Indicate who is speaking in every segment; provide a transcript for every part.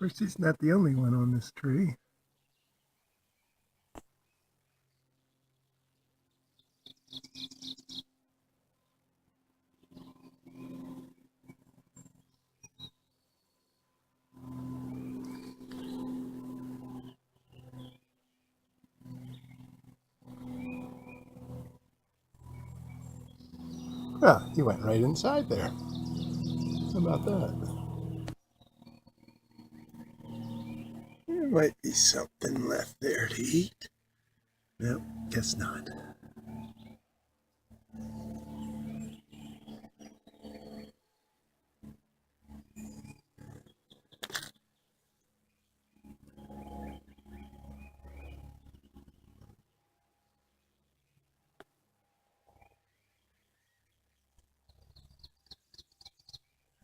Speaker 1: course, he's not the only one on this tree. Ah, he went right inside there. How about that? There might be something left there to eat. Nope, guess not.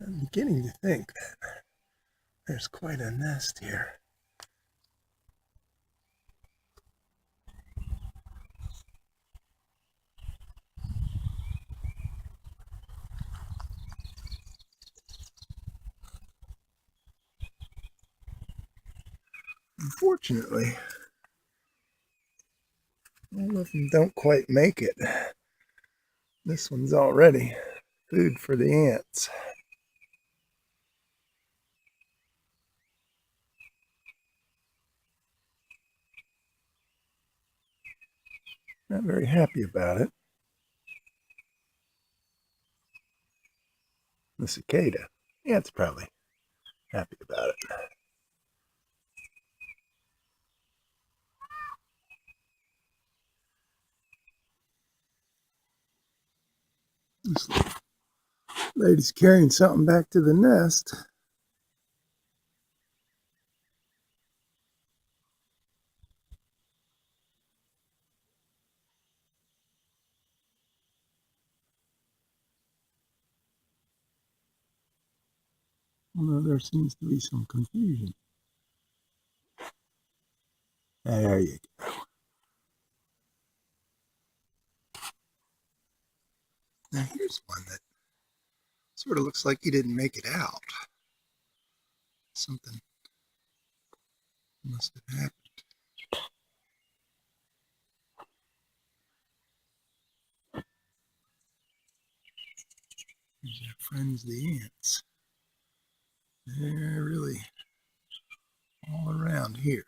Speaker 1: I'm beginning to think that there's quite a nest here. Unfortunately, all of them don't quite make it. This one's already food for the ants. Not very happy about it. The cicada, yeah, it's probably happy about it. This lady's carrying something back to the nest. Although there seems to be some confusion. There you go. Now here's one that sort of looks like he didn't make it out. Something must have happened. There's our friends the ants. They're really all around here.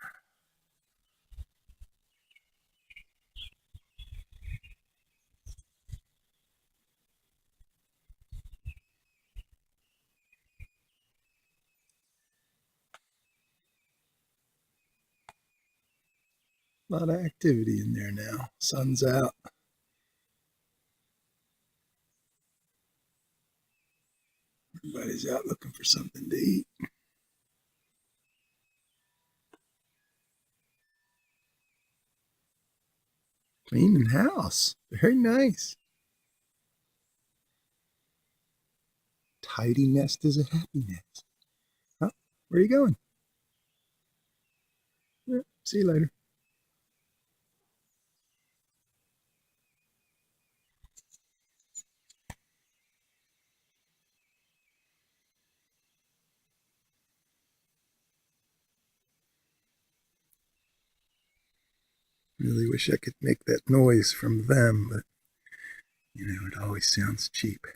Speaker 1: A lot of activity in there now. Sun's out. Everybody's out looking for something to eat. Cleaning house. Very nice. Tidy nest is a happy nest. Oh, where are you going? Yeah, see you later. Really wish I could make that noise from them, but you know, it always sounds cheap.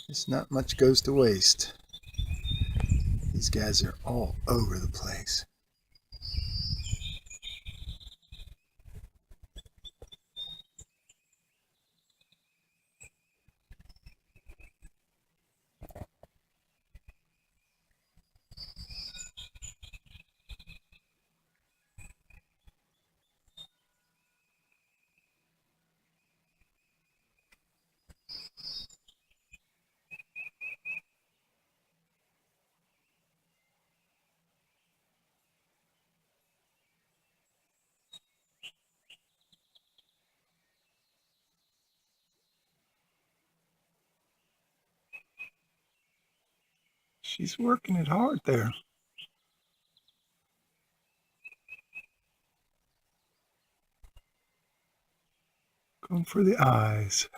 Speaker 1: Just not much goes to waste. These guys are all over the place. She's working it hard there. Going for the eyes.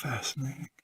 Speaker 1: Fascinating.